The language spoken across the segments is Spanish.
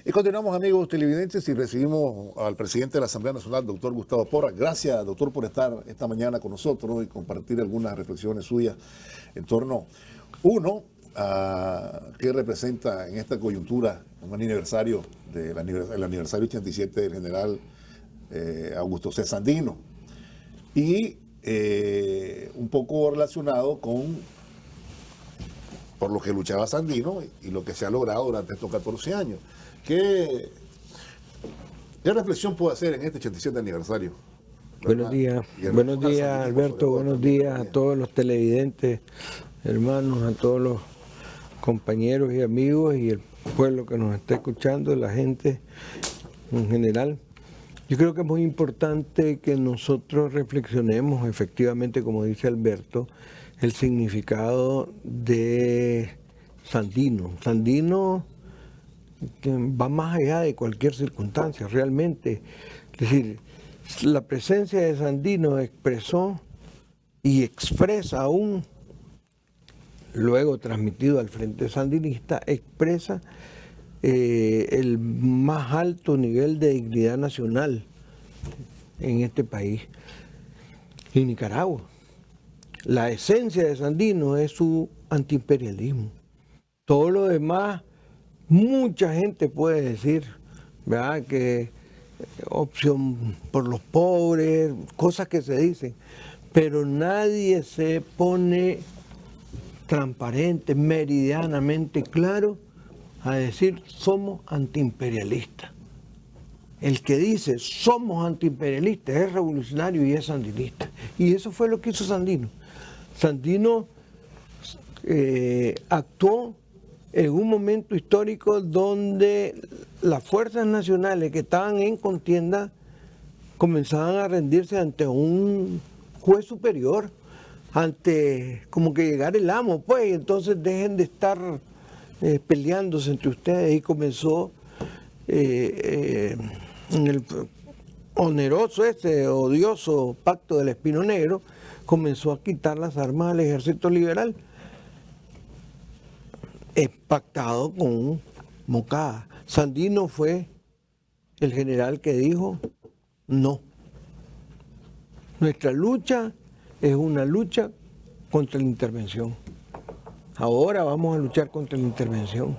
Y continuamos, amigos televidentes, y recibimos al presidente de la Asamblea Nacional, doctor Gustavo Porras. Gracias, doctor, por estar esta mañana con nosotros, ¿no? Y compartir algunas reflexiones suyas en torno, uno, a qué representa en esta coyuntura un aniversario del aniversario 87 del general Augusto C. Sandino, y un poco relacionado con por lo que luchaba Sandino y lo que se ha logrado durante estos 14 años. ¿Qué reflexión puedo hacer en este 87 aniversario? Buenos días, Alberto, buenos días a todos los televidentes, hermanos, a todos los compañeros y amigos y el pueblo que nos está escuchando, la gente en general. Yo creo que es muy importante que nosotros reflexionemos, efectivamente, como dice Alberto, el significado de Sandino. Sandino que va más allá de cualquier circunstancia, realmente. Es decir, la presencia de Sandino expresó y expresa aún, luego transmitido al Frente Sandinista, expresa el más alto nivel de dignidad nacional en este país, en Nicaragua. La esencia de Sandino es su antiimperialismo. Todo lo demás, mucha gente puede decir, ¿verdad?, que opción por los pobres, cosas que se dicen, pero nadie se pone transparente, meridianamente claro a decir somos antiimperialistas. El que dice somos antiimperialistas es revolucionario y es sandinista. Y eso fue lo que hizo Sandino. Sandino actuó en un momento histórico donde las fuerzas nacionales que estaban en contienda comenzaban a rendirse ante un juez superior, ante como que llegara el amo, pues, y entonces dejen de estar peleándose entre ustedes, y comenzó en el oneroso, odioso pacto del Espino Negro, comenzó a quitar las armas al ejército liberal, pactado con Moncada. Sandino fue el general que dijo no. Nuestra lucha es una lucha contra la intervención. Ahora vamos a luchar contra la intervención.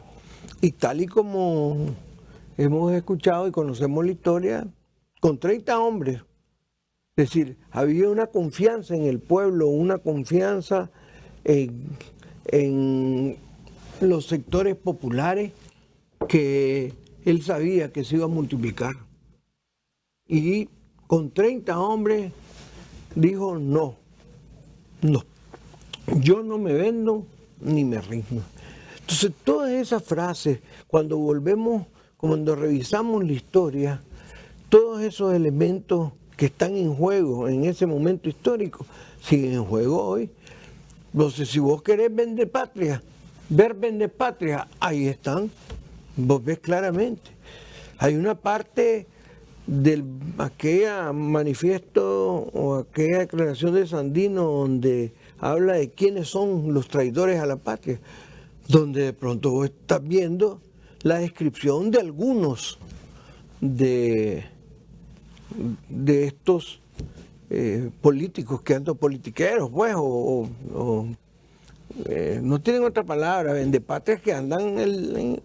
Y tal y como hemos escuchado y conocemos la historia, con 30 hombres, es decir, había una confianza en el pueblo, una confianza en los sectores populares que él sabía que se iba a multiplicar. Y con 30 hombres dijo no, yo no me vendo ni me rindo. Entonces todas esas frases, cuando revisamos la historia, todos esos elementos que están en juego en ese momento histórico, siguen en juego hoy. Entonces, si vos querés vender patria, ahí están, vos ves claramente. Hay una parte de aquella manifiesto o aquella declaración de Sandino donde habla de quiénes son los traidores a la patria, donde de pronto vos estás viendo la descripción de algunos de estos políticos que andan politiqueros, pues, no tienen otra palabra, vendepatrias que andan el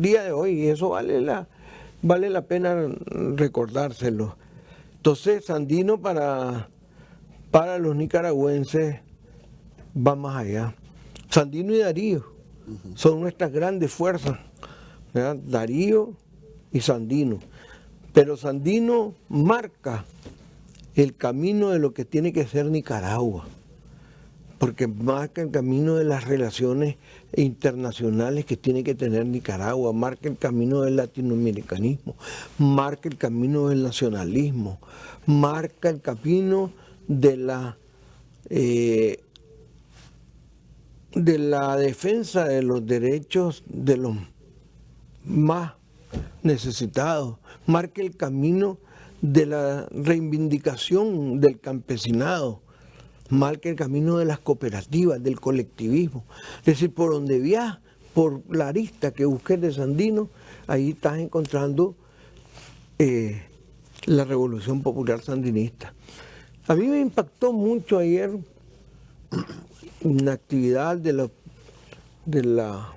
día de hoy, y eso vale la pena recordárselo. Entonces, Sandino para los nicaragüenses va más allá. Sandino y Darío son nuestras grandes fuerzas, ¿verdad? Darío y Sandino. Pero Sandino marca el camino de lo que tiene que ser Nicaragua, porque marca el camino de las relaciones internacionales que tiene que tener Nicaragua, marca el camino del latinoamericanismo, marca el camino del nacionalismo, marca el camino de la defensa de los derechos de los más necesitados, marca el camino de la reivindicación del campesinado, marca el camino de las cooperativas, del colectivismo. Es decir, por donde viaja, por la arista que busqué de Sandino, ahí estás encontrando la Revolución Popular Sandinista. A mí me impactó mucho ayer una actividad de la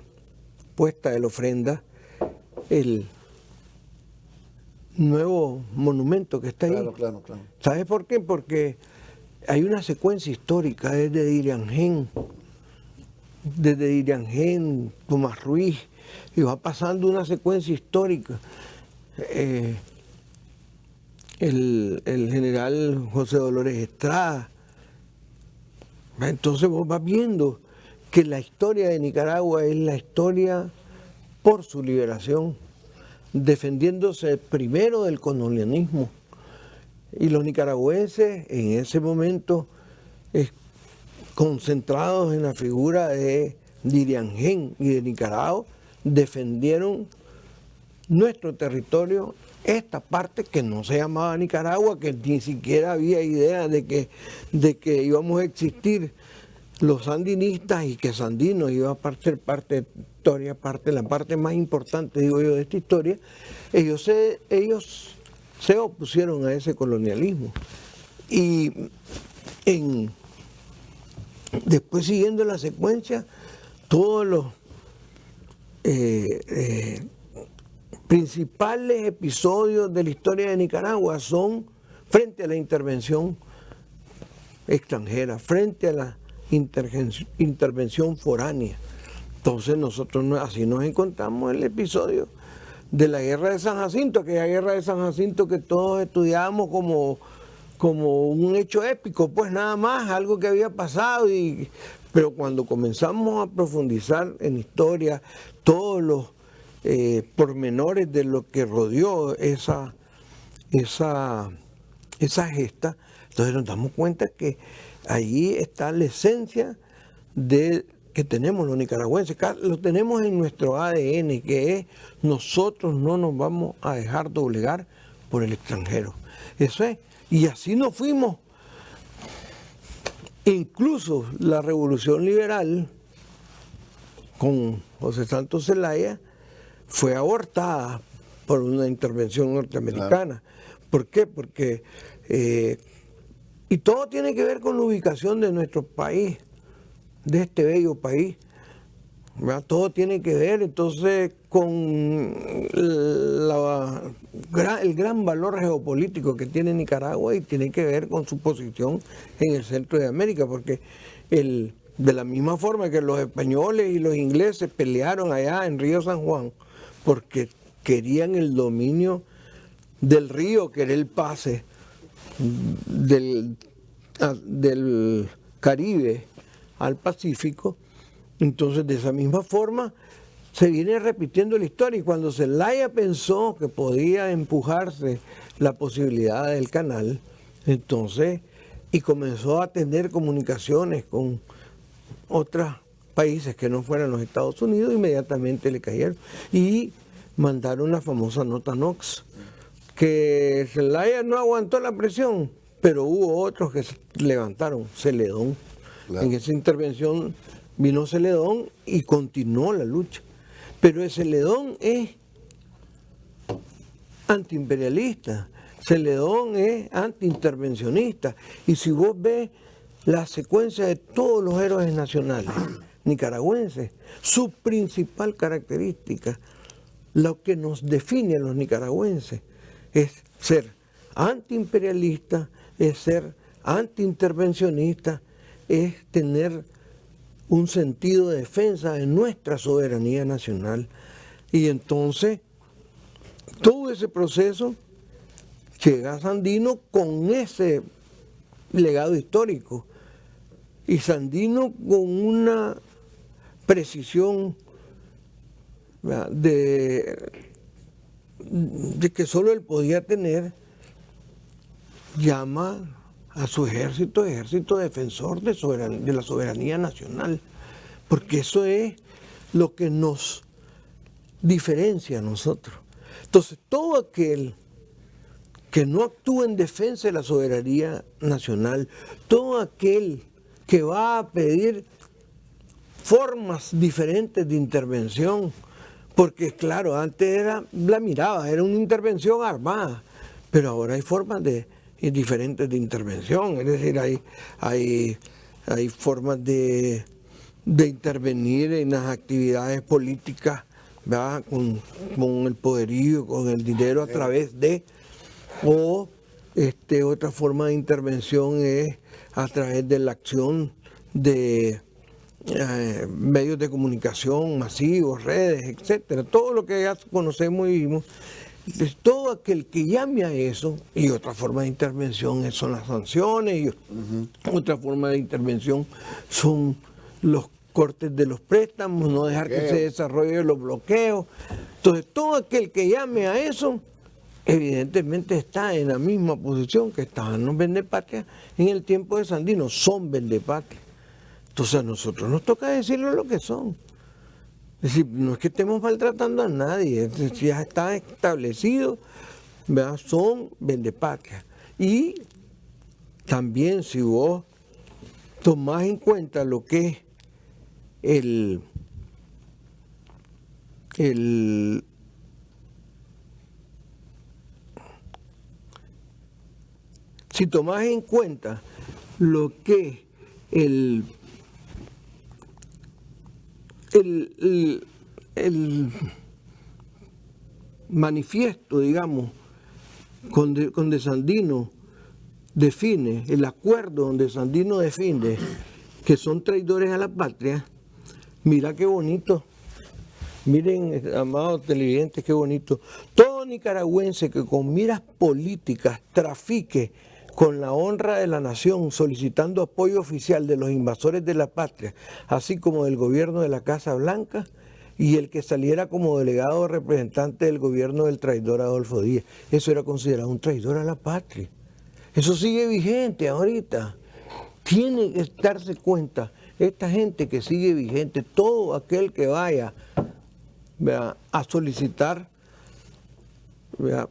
puesta de la ofrenda, el nuevo monumento que está ahí. Claro. ¿Sabes por qué? Porque hay una secuencia histórica desde Diriangén, Tomás Ruiz, y va pasando una secuencia histórica. El general José Dolores Estrada. Entonces vos vas viendo que la historia de Nicaragua es la historia por su liberación, defendiéndose primero del colonialismo. Y los nicaragüenses en ese momento, concentrados en la figura de Diriangén y de Nicaragua, defendieron nuestro territorio, esta parte que no se llamaba Nicaragua, que ni siquiera había idea de que íbamos a existir los sandinistas y que Sandino iba a ser parte de historia, la parte más importante, digo yo, de esta historia. Ellos se opusieron a ese colonialismo. Y después, siguiendo la secuencia, todos los principales episodios de la historia de Nicaragua son frente a la intervención extranjera, frente a la intervención foránea. Entonces nosotros así nos encontramos el episodio de la Guerra de San Jacinto, aquella Guerra de San Jacinto que todos estudiábamos como un hecho épico, pues nada más, algo que había pasado, pero cuando comenzamos a profundizar en historia, todos los pormenores de lo que rodeó esa gesta, entonces nos damos cuenta que ahí está la esencia que tenemos los nicaragüenses, lo tenemos en nuestro ADN, que es: nosotros no nos vamos a dejar doblegar por el extranjero. Eso es, y así nos fuimos. Incluso la Revolución Liberal con José Santos Zelaya fue abortada por una intervención norteamericana. Claro. ¿Por qué? Porque y todo tiene que ver con la ubicación de nuestro país, de este bello país, ¿verdad? Todo tiene que ver entonces con el gran valor geopolítico que tiene Nicaragua, y tiene que ver con su posición en el centro de América, porque de la misma forma que los españoles y los ingleses pelearon allá en Río San Juan porque querían el dominio del río, que era el pase del Caribe al Pacífico, entonces de esa misma forma se viene repitiendo la historia. Y cuando Zelaya pensó que podía empujarse la posibilidad del canal, entonces, y comenzó a tener comunicaciones con otros países que no fueran los Estados Unidos, inmediatamente le cayeron y mandaron la famosa nota Knox, que Zelaya no aguantó la presión, pero hubo otros que se levantaron. Celedón. Claro. En esa intervención vino Celedón y continuó la lucha. Pero Celedón es antiimperialista, Celedón es antiintervencionista. Y si vos ves la secuencia de todos los héroes nacionales nicaragüenses, su principal característica, lo que nos define a los nicaragüenses, es ser antiimperialista, es ser antiintervencionista, es tener un sentido de defensa de nuestra soberanía nacional. Y entonces, todo ese proceso llega a Sandino con ese legado histórico. Y Sandino con una precisión de que solo él podía tener, llama a su ejército defensor de la soberanía nacional, porque eso es lo que nos diferencia a nosotros. Entonces, todo aquel que no actúa en defensa de la soberanía nacional, todo aquel que va a pedir formas diferentes de intervención, Porque claro, antes la miraba, era una intervención armada, pero ahora hay formas diferentes de intervención, es decir, hay formas de intervenir en las actividades políticas, ¿verdad? Con el poderío, con el dinero a través de, o otra forma de intervención es a través de la acción de medios de comunicación masivos, redes, etcétera, todo lo que ya conocemos y vimos. Todo aquel que llame a eso, y otra forma de intervención son las sanciones, y otra forma de intervención son los cortes de los préstamos, no dejar que se desarrollen los bloqueos. Entonces, todo aquel que llame a eso, evidentemente está en la misma posición que estaban los vendepatrias en el tiempo de Sandino, son vendepatrias. Entonces, a nosotros nos toca decirle lo que son. Es decir, no es que estemos maltratando a nadie, ya está establecido, ¿verdad? Son vendepatrias. Y también si vos tomás en cuenta lo que es si tomás en cuenta lo que el manifiesto, digamos, con De Sandino define, el acuerdo donde Sandino define que son traidores a la patria, mira qué bonito. Miren, amados televidentes, qué bonito. Todo nicaragüense que con miras políticas trafique con la honra de la nación, solicitando apoyo oficial de los invasores de la patria, así como del gobierno de la Casa Blanca, y el que saliera como delegado o representante del gobierno del traidor Adolfo Díaz. Eso era considerado un traidor a la patria. Eso sigue vigente ahorita. Tiene que darse cuenta, esta gente que sigue vigente, todo aquel que vaya, ¿verdad?, a solicitar, ¿verdad?,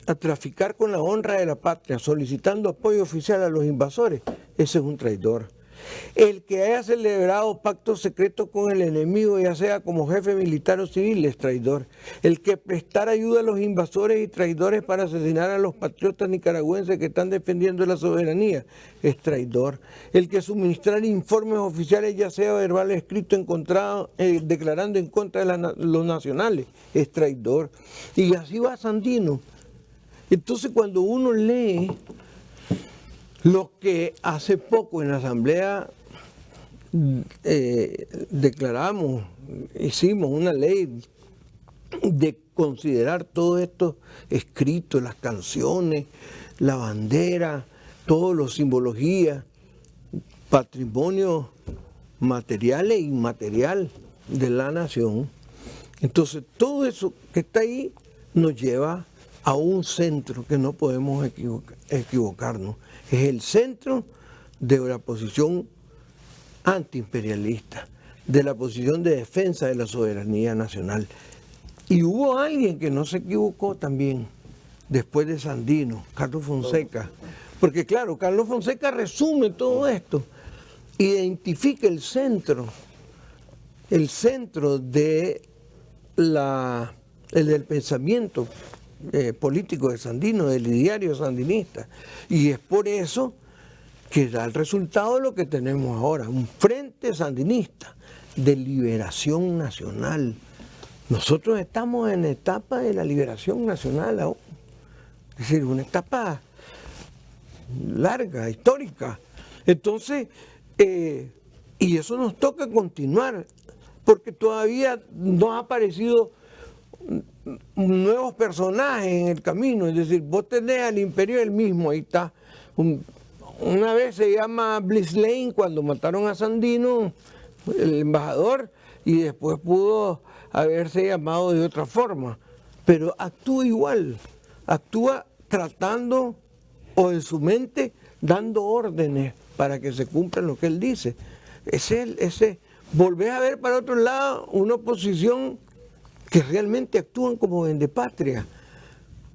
a traficar con la honra de la patria, solicitando apoyo oficial a los invasores, ese es un traidor. El que haya celebrado pactos secretos con el enemigo, ya sea como jefe militar o civil, es traidor. El que prestara ayuda a los invasores y traidores para asesinar a los patriotas nicaragüenses que están defendiendo la soberanía, es traidor. El que suministrar informes oficiales, ya sea verbal o escrito, declarando en contra de los nacionales, es traidor. Y así va Sandino. Entonces, cuando uno lee lo que hace poco en la Asamblea hicimos una ley de considerar todo esto escrito, las canciones, la bandera, todas las simbologías, patrimonio material e inmaterial de la nación. Entonces, todo eso que está ahí nos lleva a un centro que no podemos equivocarnos. Es el centro de la posición antiimperialista, de la posición de defensa de la soberanía nacional. Y hubo alguien que no se equivocó también, después de Sandino, Carlos Fonseca. Porque claro, Carlos Fonseca resume todo esto, identifica el centro del pensamiento político de Sandino, del ideario sandinista. Y es por eso que da el resultado de lo que tenemos ahora, un frente sandinista de liberación nacional. Nosotros estamos en la etapa de la liberación nacional aún. Es decir, una etapa larga, histórica. Entonces, y eso nos toca continuar, porque todavía no ha aparecido nuevos personajes en el camino. Es decir, vos tenés al imperio del mismo, ahí está. Una vez se llama Bliss Lane, cuando mataron a Sandino, el embajador, y después pudo haberse llamado de otra forma. Pero actúa igual, actúa tratando, o en su mente, dando órdenes para que se cumplan lo que él dice. Volvés a ver para otro lado una oposición que realmente actúan como vendepatria.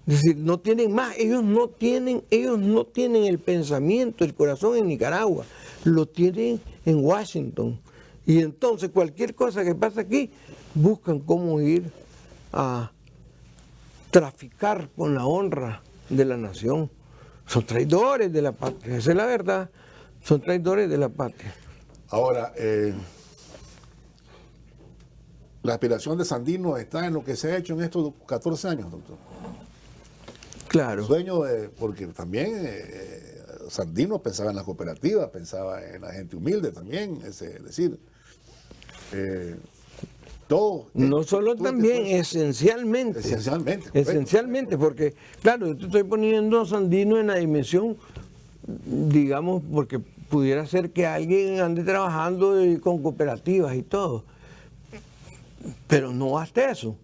Es decir, no tienen más, ellos no tienen el pensamiento, el corazón en Nicaragua, lo tienen en Washington. Y entonces cualquier cosa que pasa aquí, buscan cómo ir a traficar con la honra de la nación. Son traidores de la patria, esa es la verdad, son traidores de la patria. Ahora, la aspiración de Sandino está en lo que se ha hecho en estos 14 años, doctor. Claro. Sueño porque también Sandino pensaba en las cooperativas, pensaba en la gente humilde también, es decir, todo. No solo también, esencialmente. Esencialmente. Esencialmente, porque, claro, yo te estoy poniendo a Sandino en la dimensión, digamos, porque pudiera ser que alguien ande trabajando con cooperativas y todo. Pero no basta eso.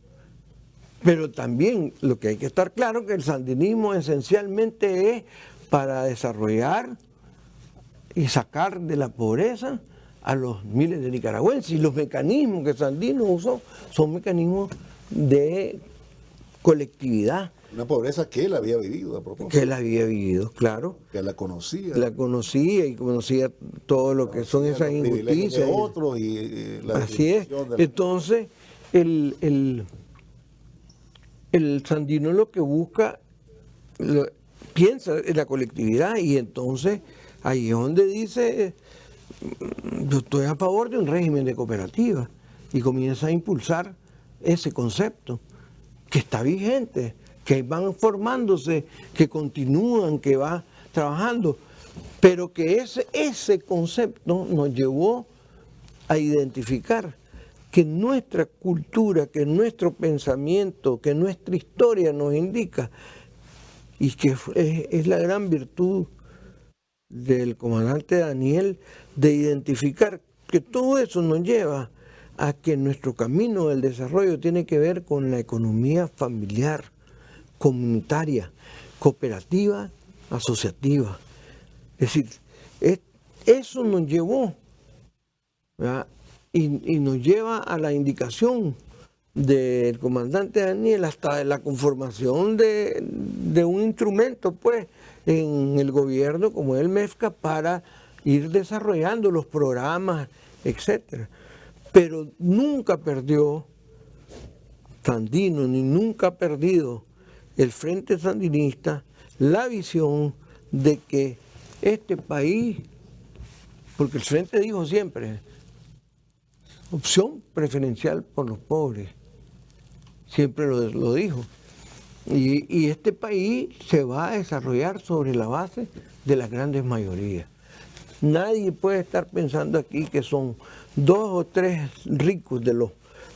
Pero también lo que hay que estar claro que el sandinismo esencialmente es para desarrollar y sacar de la pobreza a los miles de nicaragüenses. Y los mecanismos que Sandino usó son mecanismos de colectividad. Una pobreza que él había vivido, a propósito. Que él había vivido, claro. Que la conocía. La conocía y conocía todo lo que son esas injusticias. De otros y la así es. Entonces, el Sandino lo que busca, piensa en la colectividad y entonces ahí es donde dice, yo estoy a favor de un régimen de cooperativas y comienza a impulsar ese concepto que está vigente, que van formándose, que continúan, que va trabajando, pero que ese concepto nos llevó a identificar que nuestra cultura, que nuestro pensamiento, que nuestra historia nos indica, y que es la gran virtud del comandante Daniel, de identificar que todo eso nos lleva a que nuestro camino del desarrollo tiene que ver con la economía familiar, comunitaria, cooperativa, asociativa. Es decir, eso nos llevó, ¿verdad? Y nos lleva a la indicación del comandante Daniel hasta la conformación de un instrumento, pues, en el gobierno como el MEFCA para ir desarrollando los programas, etcétera. Pero nunca perdió Sandino, ni nunca ha perdido el Frente Sandinista la visión de que este país, porque el Frente dijo siempre, opción preferencial por los pobres, siempre lo dijo. Y este país se va a desarrollar sobre la base de las grandes mayorías. Nadie puede estar pensando aquí que son 2 o 3 ricos de los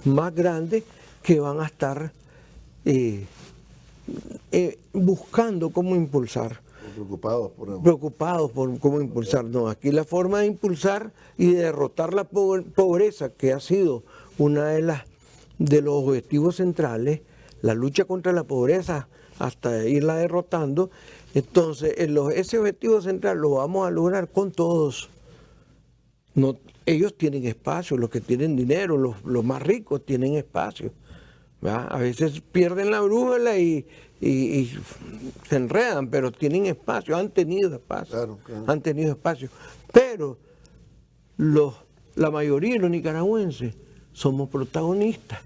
más grandes que van a estar buscando cómo impulsar. Preocupados por cómo impulsar. No, aquí la forma de impulsar y de derrotar la pobreza, que ha sido una de los objetivos centrales, la lucha contra la pobreza hasta irla derrotando. Entonces, ese objetivo central lo vamos a lograr con todos. No, ellos tienen espacio, los que tienen dinero, los más ricos tienen espacio, ¿verdad? A veces pierden la brújula y se enredan, pero tienen espacio, han tenido espacio, claro. Han tenido espacio. Pero la mayoría de los nicaragüenses somos protagonistas.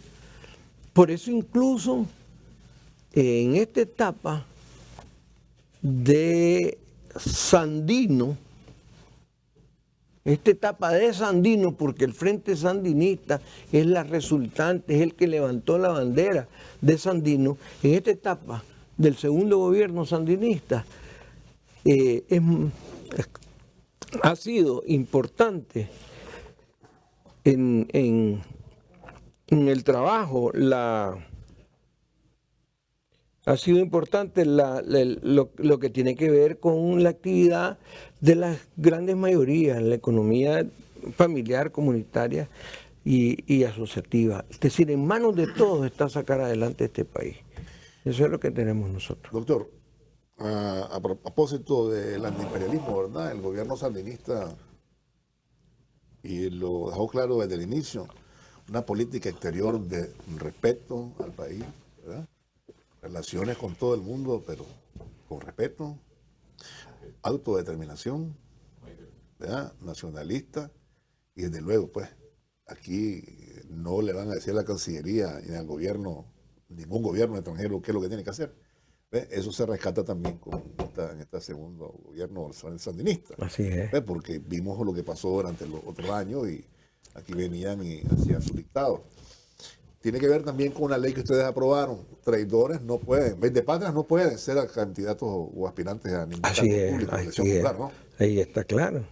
Por eso incluso en esta etapa de Sandino, porque el Frente Sandinista es la resultante, es el que levantó la bandera de Sandino, en esta etapa del segundo gobierno sandinista, ha sido importante en el trabajo, ha sido importante lo que tiene que ver con la actividad de las grandes mayorías, la economía familiar, comunitaria y asociativa. Es decir, en manos de todos está sacar adelante este país. Eso es lo que tenemos nosotros. Doctor, a propósito del antiimperialismo, ¿verdad? El gobierno sandinista, y lo dejó claro desde el inicio, una política exterior de respeto al país, ¿verdad? Relaciones con todo el mundo, pero con respeto, autodeterminación, ¿verdad? Nacionalista y desde luego, pues, aquí no le van a decir a la Cancillería ni al gobierno, ningún gobierno extranjero qué es lo que tiene que hacer. ¿Ve? Eso se rescata también en este segundo gobierno sandinista. Así es. ¿Ve? Porque vimos lo que pasó durante los otros años y aquí venían y hacían su dictado. Tiene que ver también con una ley que ustedes aprobaron. Traidores no pueden, vendepatrias no pueden ser candidatos o aspirantes a ningún cargo público. Así es. Popular, ¿no? Ahí está claro.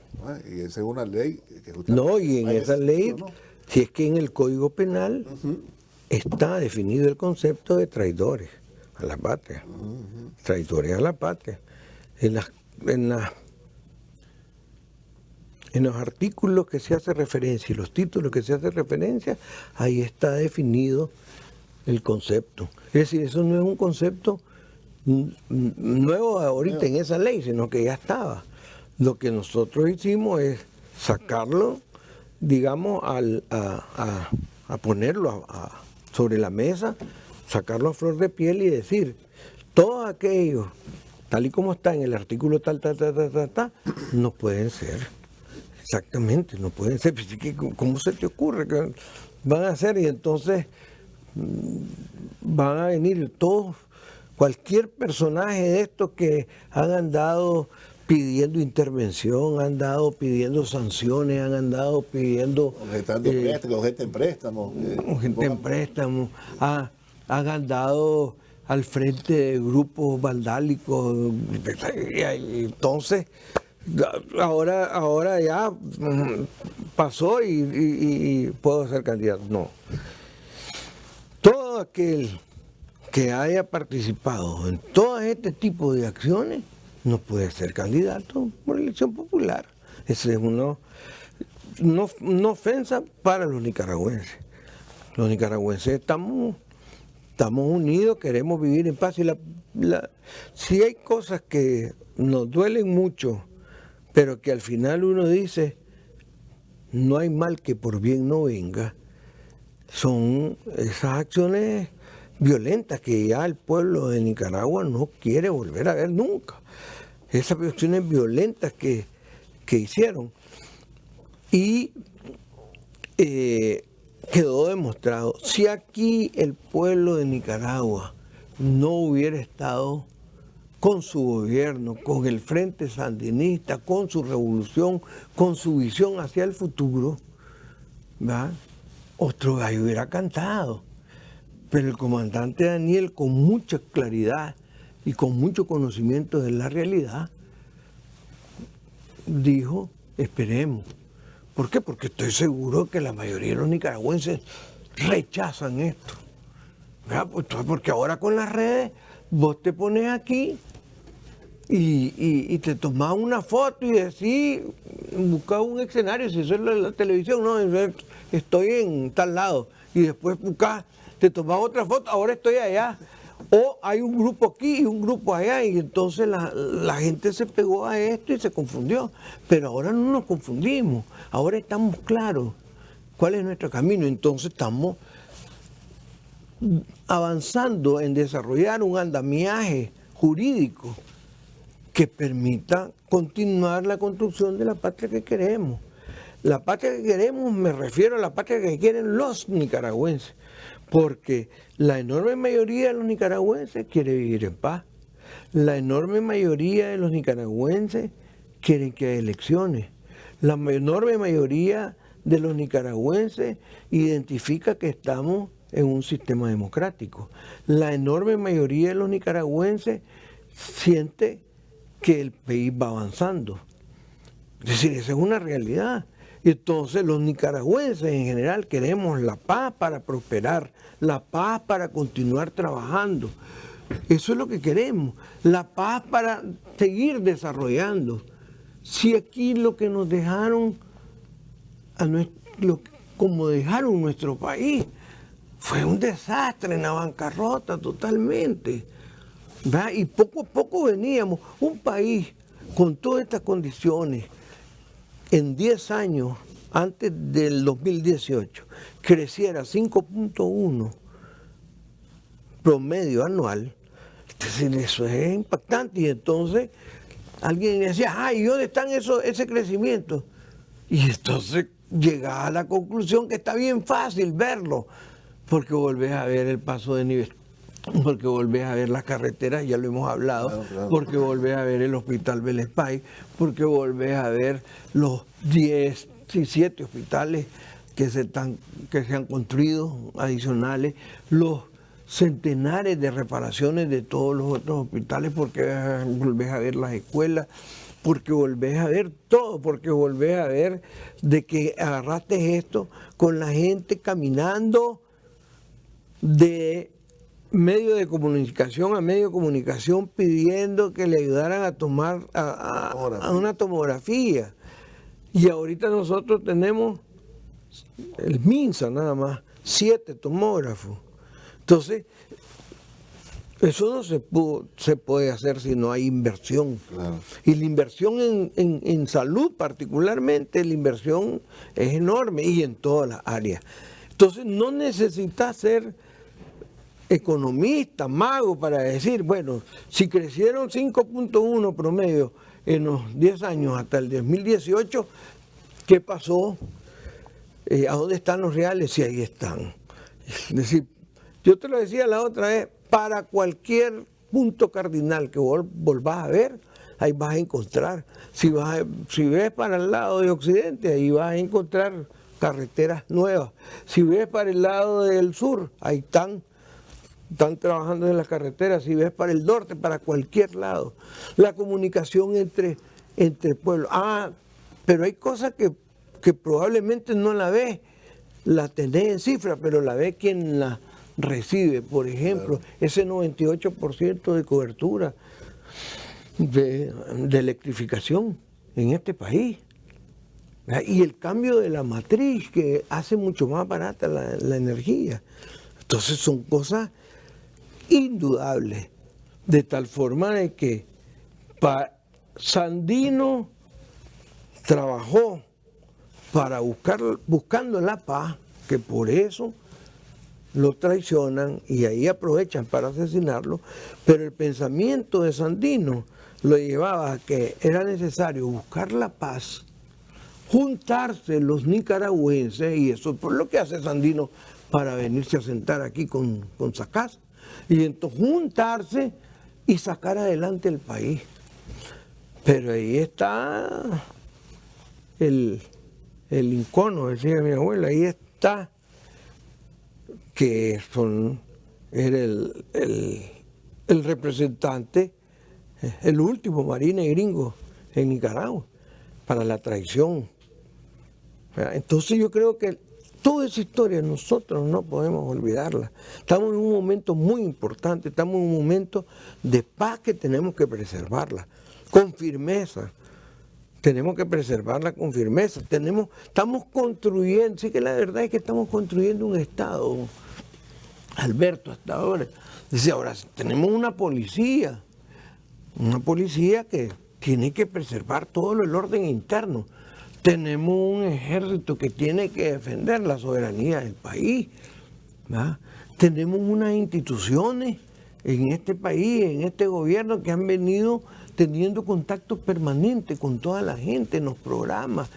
Y esa es una ley que no, y en esa ley, ¿no? Si es que en el Código Penal está definido el concepto de traidores a la patria. Traidores a la patria. En los artículos que se hace referencia y los títulos que se hace referencia, ahí está definido el concepto. Es decir, eso no es un concepto nuevo ahorita en esa ley, sino que ya estaba. Lo que nosotros hicimos es sacarlo, digamos, a ponerlo sobre la mesa, sacarlo a flor de piel y decir, todos aquellos, tal y como está en el artículo tal, no pueden ser. Exactamente, no pueden ser. ¿Cómo se te ocurre que van a hacer? Y entonces van a venir todos, cualquier personaje de estos que han andado pidiendo intervención, han andado pidiendo sanciones, han andado pidiendo... Objetando préstamos, gente en préstamos. Gente en préstamos, han andado al frente de grupos vandálicos. Entonces... Ahora ya pasó y puedo ser candidato. No. Todo aquel que haya participado en todo este tipo de acciones no puede ser candidato por elección popular. Esa es una ofensa para los nicaragüenses. Los nicaragüenses estamos unidos, queremos vivir en paz. Si hay cosas que nos duelen mucho, pero que al final uno dice, no hay mal que por bien no venga, son esas acciones violentas que ya el pueblo de Nicaragua no quiere volver a ver nunca. Esas acciones violentas que hicieron. Y quedó demostrado, si aquí el pueblo de Nicaragua no hubiera estado con su gobierno, con el Frente Sandinista, con su revolución, con su visión hacia el futuro, ¿verdad? Otro gallo hubiera cantado. Pero el comandante Daniel, con mucha claridad y con mucho conocimiento de la realidad, dijo, esperemos. ¿Por qué? Porque estoy seguro que la mayoría de los nicaragüenses rechazan esto. ¿Verdad? Porque ahora con las redes, vos te pones aquí y te tomás una foto y decís, buscás un escenario, si eso es la televisión, no, estoy en tal lado. Y después buscás, te tomás otra foto, ahora estoy allá. O hay un grupo aquí y un grupo allá, y entonces la gente se pegó a esto y se confundió. Pero ahora no nos confundimos, ahora estamos claros cuál es nuestro camino. Entonces estamos avanzando en desarrollar un andamiaje jurídico que permita continuar la construcción de la patria que queremos. La patria que queremos, me refiero a la patria que quieren los nicaragüenses, porque la enorme mayoría de los nicaragüenses quiere vivir en paz. La enorme mayoría de los nicaragüenses quieren que haya elecciones. La enorme mayoría de los nicaragüenses identifica que estamos en un sistema democrático. La enorme mayoría de los nicaragüenses siente que el país va avanzando. Es decir, esa es una realidad. Entonces los nicaragüenses en general queremos la paz para prosperar, la paz para continuar trabajando. Eso es lo que queremos, la paz para seguir desarrollando. Si aquí lo que nos dejaron, como dejaron nuestro país, fue un desastre, en la bancarrota totalmente. ¿Verdad? Y poco a poco veníamos, un país con todas estas condiciones, en 10 años, antes del 2018, creciera 5.1 promedio anual. Entonces, eso es impactante. Y entonces alguien decía, ay, ¿y dónde están ese crecimiento? Y entonces llegas a la conclusión que está bien fácil verlo, porque volvés a ver el paso de nivel, porque volvés a ver las carreteras, ya lo hemos hablado, claro. Porque volvés a ver el hospital Vélez Pais, porque volvés a ver los 17 hospitales que se han construido adicionales, los centenares de reparaciones de todos los otros hospitales, porque volvés a ver las escuelas, porque volvés a ver todo, porque volvés a ver de que agarraste esto con la gente caminando de medio de comunicación a medio de comunicación pidiendo que le ayudaran a tomar a una tomografía. Y ahorita nosotros tenemos el MINSA nada más, 7 tomógrafos. Entonces, eso no se puede hacer si no hay inversión. Claro. Y la inversión en salud particularmente, la inversión es enorme y en todas las áreas. Entonces, no necesitas ser economista, mago para decir, bueno, si crecieron 5.1 promedio en los 10 años hasta el 2018, ¿qué pasó? ¿A dónde están los reales? Si ahí están. Es decir, yo te lo decía la otra vez, para cualquier punto cardinal que volvás a ver, ahí vas a encontrar. Si ves para el lado de Occidente, ahí vas a encontrar carreteras nuevas. Si ves para el lado del sur, ahí están trabajando en las carreteras. Si ves para el norte, para cualquier lado. La comunicación entre pueblos. Pero hay cosas que probablemente no la ves, la tenés en cifra, pero la ve quien la recibe. Por ejemplo, claro, ese 98% de cobertura de electrificación en este país. Y el cambio de la matriz que hace mucho más barata la energía. Entonces son cosas indudables, de tal forma de que Sandino trabajó para buscando la paz, que por eso lo traicionan y ahí aprovechan para asesinarlo, pero el pensamiento de Sandino lo llevaba a que era necesario buscar la paz, juntarse los nicaragüenses, y eso es lo que hace Sandino para venirse a sentar aquí con Sacasa, y entonces juntarse y sacar adelante el país. Pero ahí está el incono, decía mi abuela, ahí está, que era el representante, el último marine gringo en Nicaragua, para la traición. Entonces yo creo que toda esa historia nosotros no podemos olvidarla. Estamos en un momento muy importante, estamos en un momento de paz que tenemos que preservarla, con firmeza. Tenemos que preservarla con firmeza. Estamos construyendo, sí que la verdad es que estamos construyendo un Estado, Alberto, hasta ahora. Dice, ahora tenemos una policía que tiene que preservar todo el orden interno. Tenemos un ejército que tiene que defender la soberanía del país, ¿verdad? Tenemos unas instituciones en este país, en este gobierno, que han venido teniendo contacto permanente con toda la gente en los programas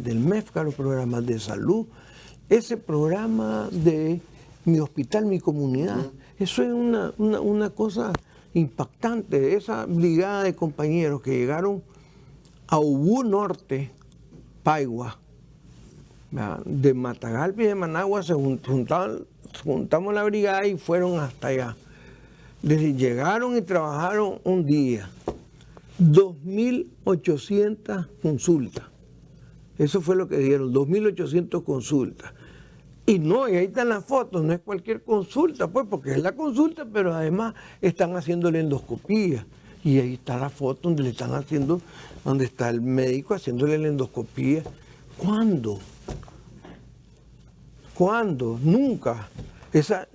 del MEFCA, los programas de salud, ese programa de Mi Hospital, Mi Comunidad. Eso es una cosa impactante. Esa brigada de compañeros que llegaron a Ubú Norte, Paigua, de Matagalpa y de Managua, juntamos la brigada y fueron hasta allá. Llegaron y trabajaron un día, 2.800 consultas. Eso fue lo que dieron, 2.800 consultas. Y ahí están las fotos, no es cualquier consulta, pues, porque es la consulta, pero además están haciéndole endoscopía. Y ahí está la foto donde donde está el médico haciéndole la endoscopía. ¿Cuándo? ¿Cuándo? Nunca. Esa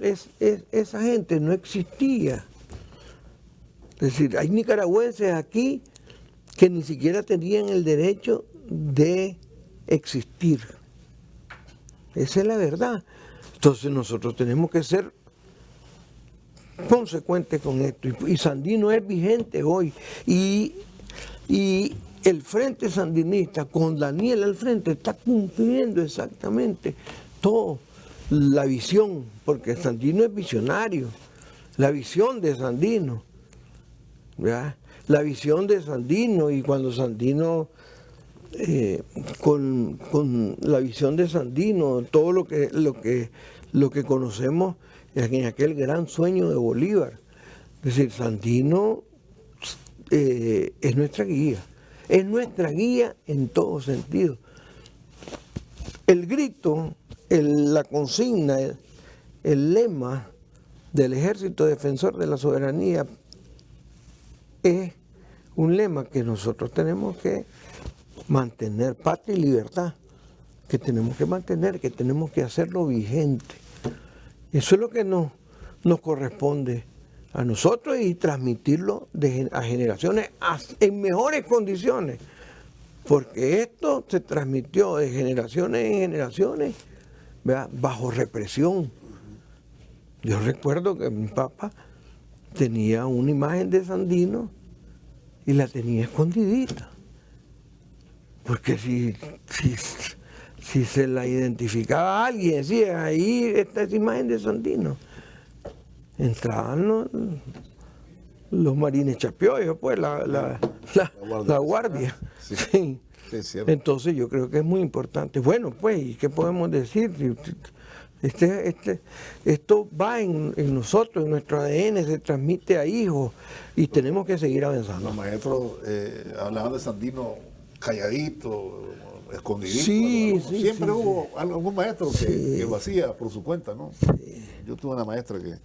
gente no existía. Es decir, hay nicaragüenses aquí que ni siquiera tenían el derecho de existir. Esa es la verdad. Entonces nosotros tenemos que ser consecuentes con esto. Y Sandino es vigente hoy. Y el Frente Sandinista, con Daniel al frente, está cumpliendo exactamente toda la visión, porque Sandino es visionario, la visión de Sandino, ¿verdad? La visión de Sandino, y cuando Sandino, con la visión de Sandino, todo lo que conocemos en aquel gran sueño de Bolívar. Es decir, Sandino es nuestra guía en todo sentido. El grito, la consigna, el lema del Ejército Defensor de la Soberanía es un lema que nosotros tenemos que mantener, patria y libertad, que tenemos que mantener, que tenemos que hacerlo vigente. Eso es lo que nos corresponde a nosotros, y transmitirlo a generaciones en mejores condiciones, porque esto se transmitió de generaciones en generaciones, ¿verdad?, bajo represión. Yo recuerdo que mi papá tenía una imagen de Sandino y la tenía escondidita, porque si se la identificaba a alguien, decía, ahí está esa imagen de Sandino, entraban los marines chapiollos, pues la guardia. Sí. Sí. Sí, Entonces yo creo que es muy importante. Bueno, pues, ¿y qué podemos decir? Esto va en nosotros, en nuestro ADN, se transmite a hijos, y tenemos que seguir avanzando. Los maestros hablaban de Sandino calladito, escondidito. Sí, ¿no? sí, Siempre sí, hubo algún maestro que lo hacía por su cuenta, ¿no? Sí. Yo tuve una maestra que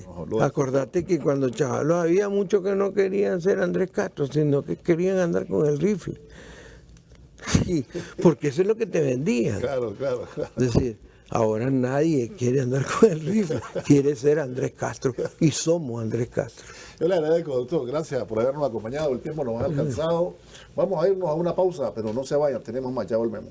nos habló de- Acordate que cuando chavalos había muchos que no querían ser Andrés Castro, sino que querían andar con el rifle. Sí, porque eso es lo que te vendían. Claro. Es decir, ahora nadie quiere andar con el rifle, quiere ser Andrés Castro, y somos Andrés Castro. Yo le agradezco, doctor, gracias por habernos acompañado, el tiempo nos ha alcanzado. Vamos a irnos a una pausa, pero no se vayan, tenemos más, ya volvemos.